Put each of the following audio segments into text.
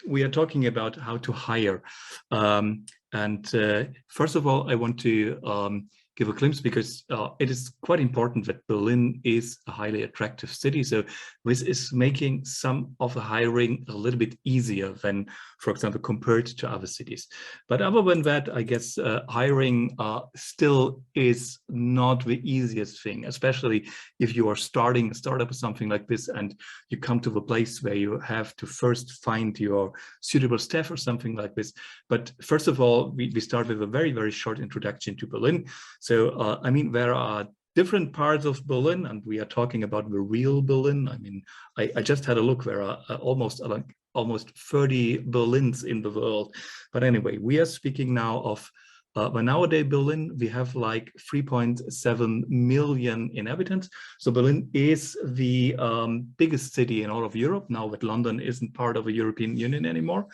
we are talking about how to hire. First of all, I want to give a glimpse because it is quite important that Berlin is a highly attractive city. So this is making some of the hiring a little bit easier than, for example, compared to other cities. But other than that, I guess hiring still is not the easiest thing, especially if you are starting a startup or something like this and you come to the place where you have to first find your suitable staff or something like this. But first of all, we start with a very, very short introduction to Berlin. So, I mean, there are different parts of Berlin, and we are talking about the real Berlin. I mean, I just had a look. There are almost 30 Berlins in the world. But anyway, we are speaking now of nowadays Berlin. We have like 3.7 million inhabitants. So Berlin is the biggest city in all of Europe, now that London isn't part of the European Union anymore.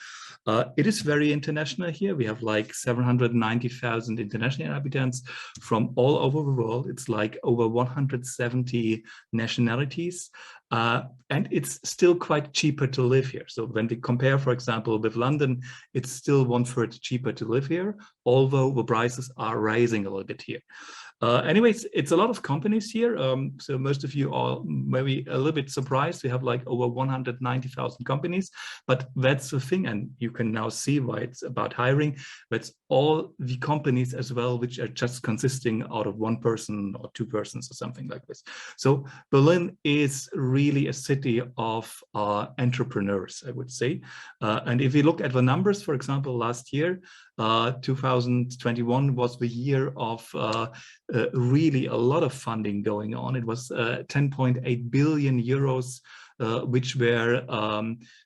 It is very international here. We have like 790,000 international inhabitants from all over the world. It's like over 170 nationalities. And it's still quite cheaper to live here. So when we compare, for example, with London, it's still 1/3 cheaper to live here, although the prices are rising a little bit here. Anyways, it's a lot of companies here. So most of you are maybe a little bit surprised. We have like over 190,000 companies, but that's the thing. And you can now see why it's about hiring. That's all the companies as well, which are just consisting out of one person or two persons or something like this. So Berlin is really a city of entrepreneurs, I would say. And if you look at the numbers, for example, last year, 2021 was the year of really a lot of funding going on. It was 10.8 billion euros, which were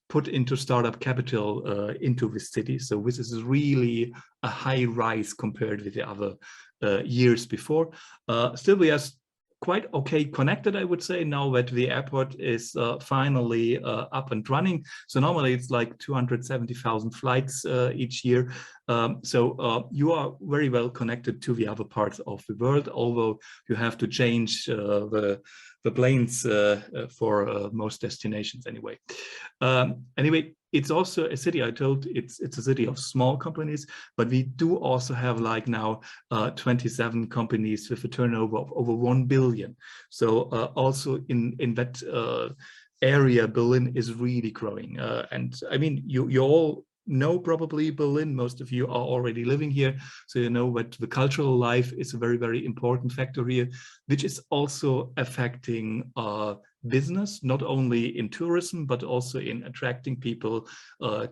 put into startup capital into the city. So this is really a high rise compared with the other years before. Still, we are quite okay connected, I would say, now that the airport is finally up and running. So normally it's like 270,000 flights each year. So you are very well connected to the other parts of the world, although you have to change the planes for most destinations anyway. Anyway, it's also a city, I told it's a city of small companies, but we do also have like now 27 companies with a turnover of over 1 billion. So also in that area, Berlin is really growing. And I mean, you all know probably Berlin. Most of you are already living here, so you know that the cultural life is a very, very important factor here, which is also affecting business, not only in tourism, but also in attracting people,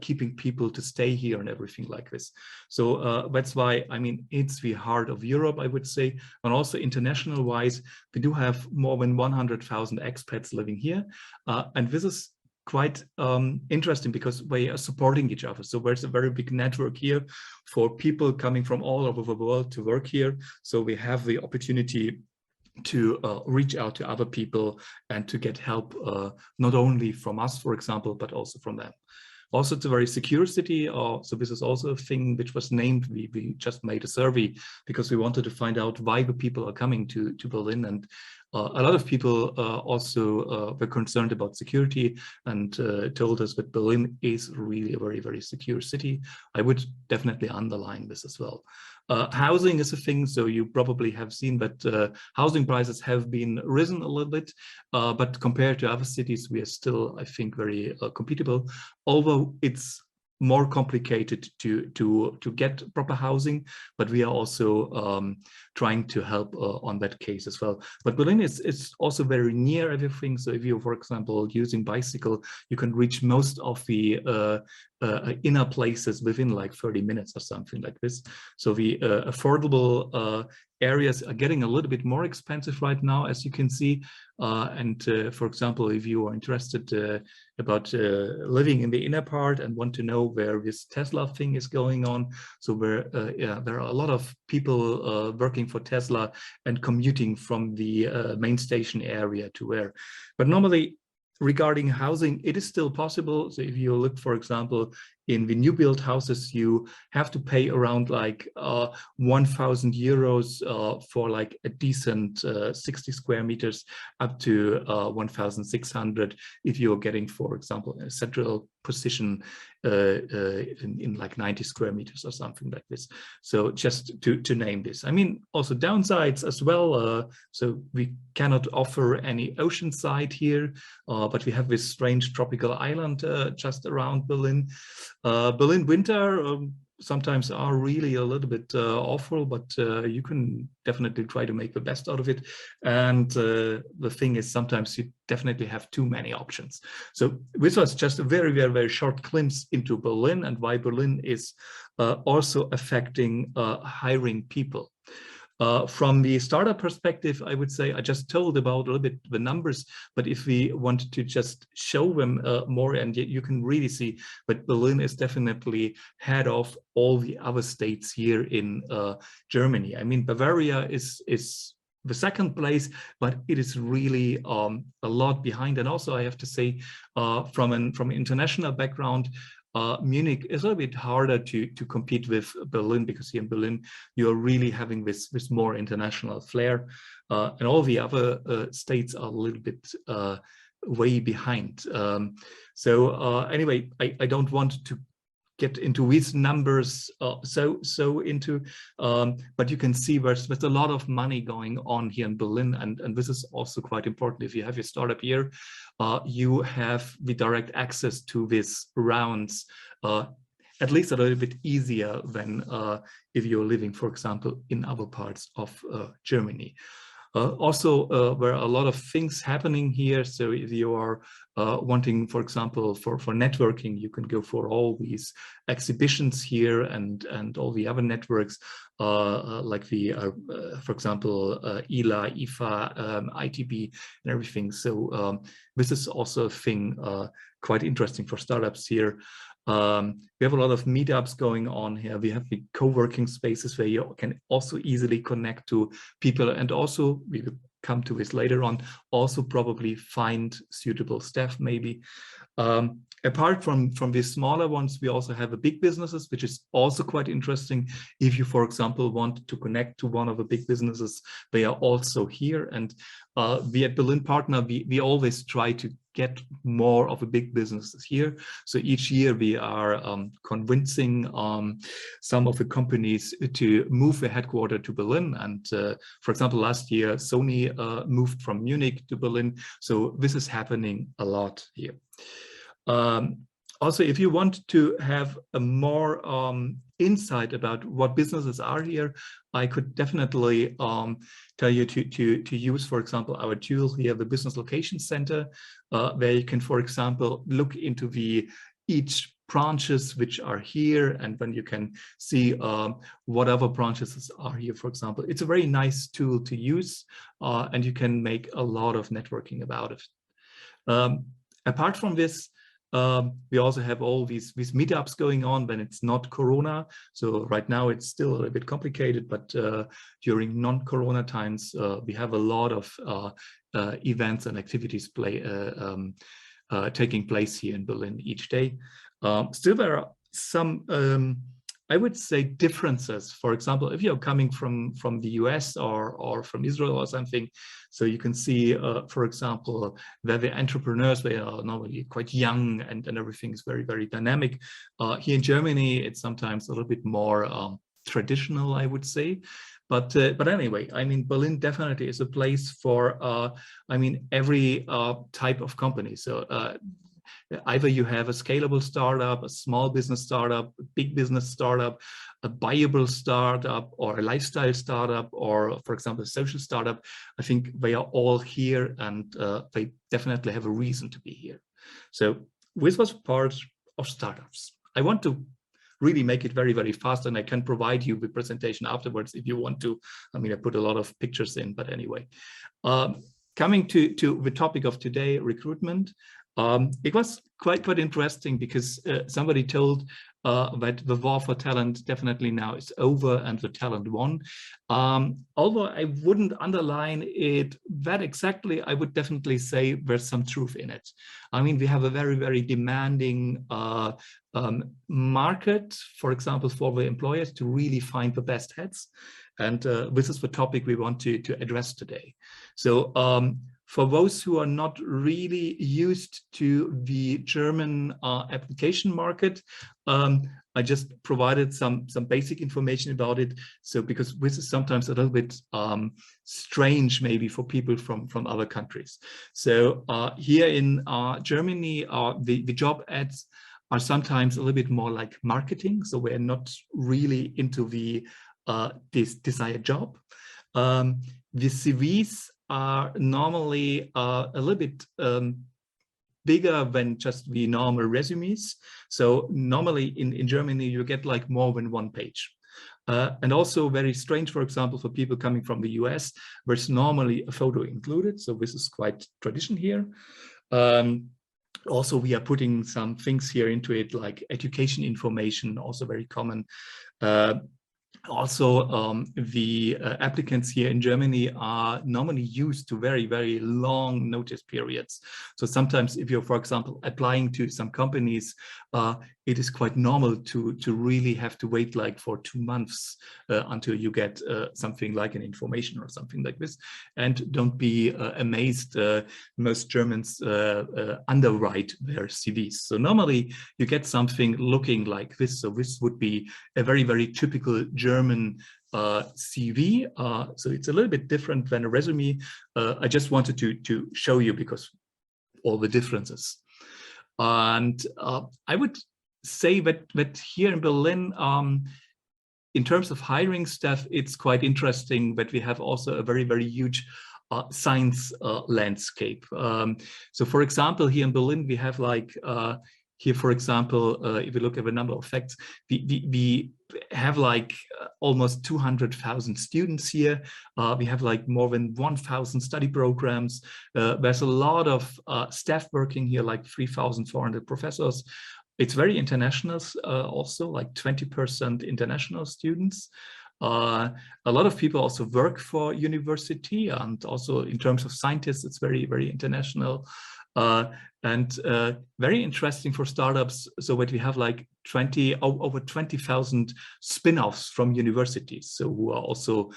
keeping people to stay here and everything like this. So that's why, I mean, it's the heart of Europe, I would say. And also international wise, we do have more than 100,000 expats living here. And this is quite interesting because we are supporting each other. So there's a very big network here for people coming from all over the world to work here. So we have the opportunity to reach out to other people and to get help, not only from us, for example, but also from them. Also, it's a very secure city. So this is also a thing which was named. We just made a survey because we wanted to find out why the people are coming to Berlin. And a lot of people also were concerned about security and told us that Berlin is really a very, very secure city. I would definitely underline this as well. Housing is a thing, so you probably have seen that housing prices have been risen a little bit, but compared to other cities, we are still, I think, very compatible. Although it's more complicated to get proper housing, but we are also trying to help on that case as well. But Berlin is also very near everything. So if you, for example, using bicycle, you can reach most of the inner places within like 30 minutes or something like this. So the affordable areas are getting a little bit more expensive right now, as you can see. For example, if you are interested about living in the inner part and want to know where this Tesla thing is going on, so where there are a lot of people working for Tesla and commuting from the main station area to where. But normally, regarding housing, it is still possible. So if you look, for example, in the new build houses, you have to pay around like 1,000 euros for like a decent 60 square meters, up to 1,600 if you're getting, for example, a central position in like 90 square meters or something like this. So just to name this. I mean, also downsides as well. So we cannot offer any ocean side here, but we have this strange tropical island just around Berlin. Berlin winter sometimes are really a little bit awful, but you can definitely try to make the best out of it. And the thing is, sometimes you definitely have too many options. So this was just a very, very, very short glimpse into Berlin and why Berlin is also affecting hiring people. From the startup perspective, I would say I just told about a little bit the numbers, but if we want to just show them more, and you can really see that Berlin is definitely head of all the other states here in Germany. I mean, Bavaria is the second place, but it is really a lot behind. And also, I have to say, from an international background, Munich is a little bit harder to compete with Berlin, because here in Berlin you're really having this more international flair, and all the other states are a little bit way behind. Anyway, I don't want to get into these numbers so into, but you can see there's a lot of money going on here in Berlin, and this is also quite important. If you have your startup here, you have the direct access to these rounds, at least a little bit easier than if you're living, for example, in other parts of Germany. Also, there are a lot of things happening here. So if you are wanting, for example, for networking, you can go for all these exhibitions here and all the other networks, like the, for example, ELA, IFA, ITB, and everything. So this is also a thing quite interesting for startups here. We have a lot of meetups going on here. We have the co-working spaces where you can also easily connect to people, and also we will come to this later on, also probably find suitable staff maybe. Apart from these smaller ones, we also have the big businesses, which is also quite interesting. If you, for example, want to connect to one of the big businesses, they are also here. And we at Berlin Partner, we always try to get more of the big businesses here. So each year we are convincing some of the companies to move their headquarters to Berlin. And for example, last year, Sony moved from Munich to Berlin. So this is happening a lot here. Also, if you want to have a more insight about what businesses are here, I could definitely tell you to use, for example, our tool here, the Business Location Center, where you can, for example, look into each branches which are here, and then you can see what other branches are here, for example. It's a very nice tool to use, and you can make a lot of networking about it. Apart from this, we also have all these meetups going on when it's not Corona. So right now it's still a little bit complicated, but during non-Corona times, we have a lot of events and activities taking place here in Berlin each day. Still, there are some, I would say, differences. For example, if you're coming from the US or from Israel or something, so you can see, for example, where the entrepreneurs, they are normally quite young and everything is very, very dynamic. Here in Germany, it's sometimes a little bit more traditional, I would say. But anyway, I mean, Berlin definitely is a place for, I mean, every type of company. So either you have a scalable startup, a small business startup, a big business startup, a buyable startup, or a lifestyle startup, or, for example, a social startup. I think they are all here, and they definitely have a reason to be here. So this was part of startups. I want to really make it very, very fast, and I can provide you with presentation afterwards if you want to. I mean, I put a lot of pictures in, but anyway. Coming to the topic of today, recruitment. It was quite interesting because somebody told that the war for talent definitely now is over and the talent won. Although I wouldn't underline it that exactly, I would definitely say there's some truth in it. I mean, we have a very, very demanding market, for example, for the employers to really find the best heads. And this is the topic we want to address today. So for those who are not really used to the German application market, I just provided some basic information about it. So because this is sometimes a little bit strange maybe for people from other countries. So here in Germany, the job ads are sometimes a little bit more like marketing. So we're not really into the this desired job. The CVs are normally a little bit bigger than just the normal resumes. So normally in Germany, you get like more than one page. And also very strange, for example, for people coming from the US, there's normally a photo included. So this is quite tradition here. Also, we are putting some things here into it, like education information, also very common. Also, the applicants here in Germany are normally used to very, very long notice periods. So sometimes if you're, for example, applying to some companies, it is quite normal to really have to wait like for 2 months until you get something like an information or something like this. And don't be amazed, most Germans underwrite their CVs. So normally you get something looking like this. So this would be a very, very typical German CV. So it's a little bit different than a resume. I just wanted to show you because all the differences. And I would say that here in Berlin, in terms of hiring staff, it's quite interesting that we have also a very, very huge science landscape. So for example, here in Berlin, we have like, here, for example, if you look at the number of facts, we have like almost 200,000 students here. We have like more than 1,000 study programs. There's a lot of staff working here, like 3,400 professors. It's very international, also like 20% international students. A lot of people also work for university, and also in terms of scientists, it's very, very international. And very interesting for startups, so that we have like over 20,000 spin-offs from universities, so who are also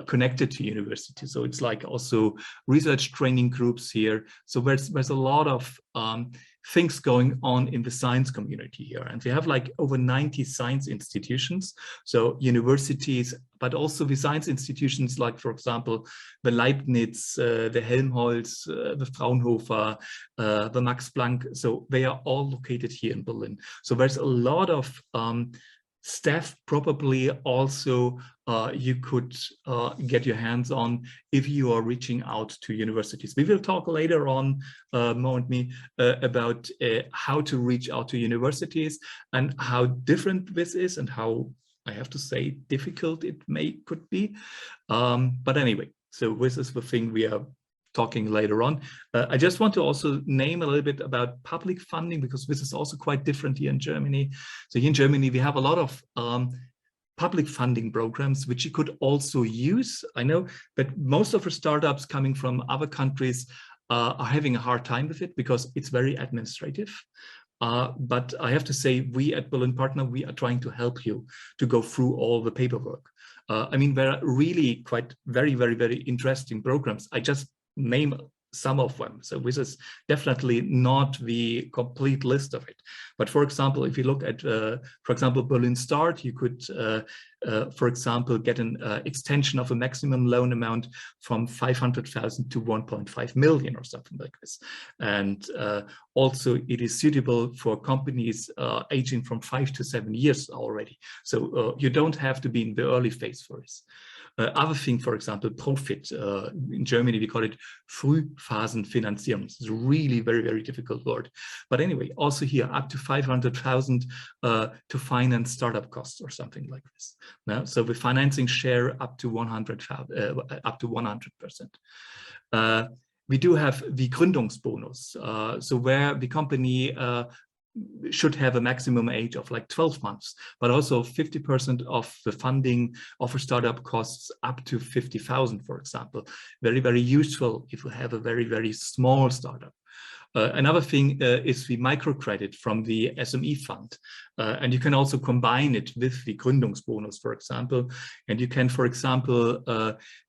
connected to universities. So it's like also research training groups here. So there's a lot of things going on in the science community here. And we have like over 90 science institutions, so universities, but also the science institutions like, for example, the Leibniz, the Helmholtz, the Fraunhofer, the Max Planck. So they are all located here in Berlin. So there's a lot of staff probably also you could get your hands on if you are reaching out to universities. We will talk later on, Mo and me, about how to reach out to universities and how different this is and how, I have to say, difficult it could be. But anyway, so this is the thing we are talking later on. I just want to also name a little bit about public funding, because this is also quite different here in Germany. So here in Germany, we have a lot of public funding programs, which you could also use. I know that most of the startups coming from other countries are having a hard time with it because it's very administrative. But I have to say, we at Berlin Partner, we are trying to help you to go through all the paperwork. I mean, there are really quite very, very, very interesting programs. I just name some of them. So this is definitely not the complete list of it. But for example, if you look at, for example, Berlin Start, you could, for example, get an extension of a maximum loan amount from 500,000 to 1.5 million or something like this. And also it is suitable for companies aging from 5 to 7 years already. So you don't have to be in the early phase for this. Other thing, for example, Profit. In Germany, we call it Frühphasenfinanzierung. It's a really very, very difficult word. But anyway, also here, up to 500,000 to finance startup costs or something like this. Now, so the financing share up to 100%. We do have the Gründungsbonus, so where the company should have a maximum age of like 12 months, but also 50% of the funding of a startup costs up to 50,000, for example. Very, very useful if you have a very, very small startup. Another thing is the microcredit from the SME fund. And you can also combine it with the Gründungsbonus, for example. And you can, for example,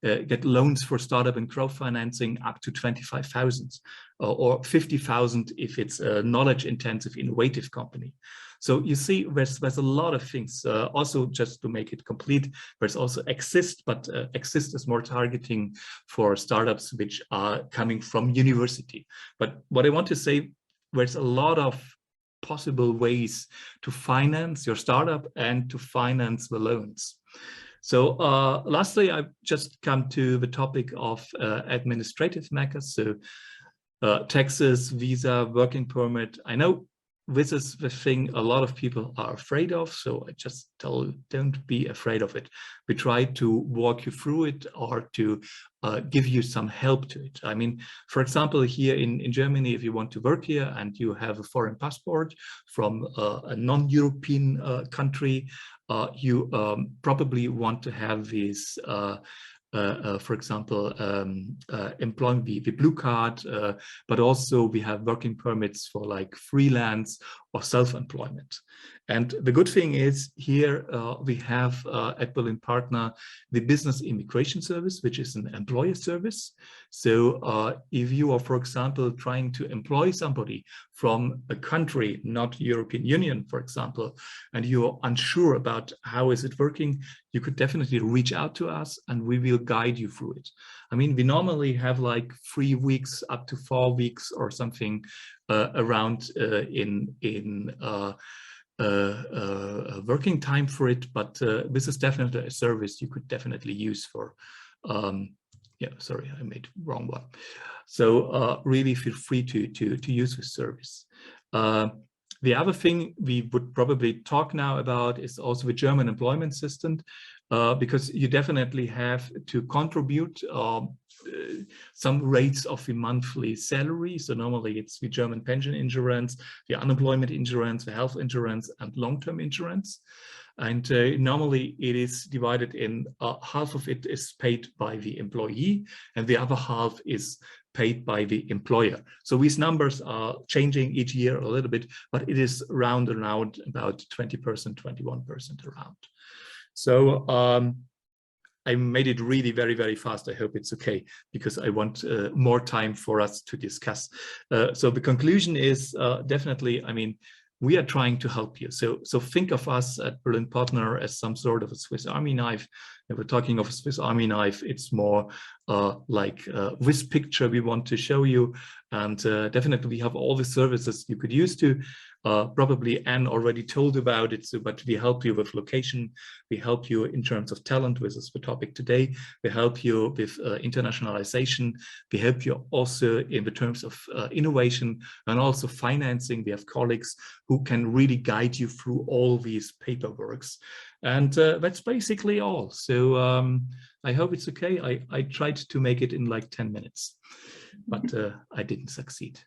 get loans for startup and crowdfunding up to 25,000 or 50,000 if it's a knowledge-intensive, innovative company. So you see, there's a lot of things. Also, just to make it complete, there's also Exist, but Exist is more targeting for startups which are coming from university. But what I want to say, there's a lot of possible ways to finance your startup and to finance the loans. So lastly, I've just come to the topic of administrative matters. So taxes, visa, working permit. I know this is the thing a lot of people are afraid of, so I just tell you, don't be afraid of it. We try to walk you through it or to give you some help to it. I mean, for example, here in Germany, if you want to work here and you have a foreign passport from a non-European country, you probably want to have these for example, employing the blue card, but also we have working permits for like freelance or self-employment. And the good thing is here we have at Berlin Partner the Business Immigration Service, which is an employer service. So if you are, for example, trying to employ somebody from a country, not European Union, for example, and you're unsure about how is it working, you could definitely reach out to us and we will guide you through it. I mean, we normally have like 3 weeks up to 4 weeks or something around working time for it, but this is definitely a service you could definitely use for, yeah, sorry, I made the wrong one. So really feel free to use this service. The other thing we would probably talk now about is also the German employment system, because you definitely have to contribute some rates of the monthly salary. So normally it's the German pension insurance, the unemployment insurance, the health insurance, and long-term insurance. And normally it is divided in half of it is paid by the employee and the other half is paid by the employer. So these numbers are changing each year a little bit, but it is round and round about 20%, 21% around. So I made it really very, very fast. I hope it's okay, because I want more time for us to discuss. So the conclusion is definitely, I mean, we are trying to help you. So think of us at Berlin Partner as some sort of a Swiss Army knife. If we're talking of a Swiss Army knife, it's more like this picture we want to show you. And definitely we have all the services you could use to. Probably Anne already told about it, so, but we help you with location, we help you in terms of talent, which is the topic today, we help you with internationalization, we help you also in the terms of innovation and also financing. We have colleagues who can really guide you through all these paperworks. And that's basically all. So I hope it's okay. I tried to make it in like 10 minutes, but I didn't succeed.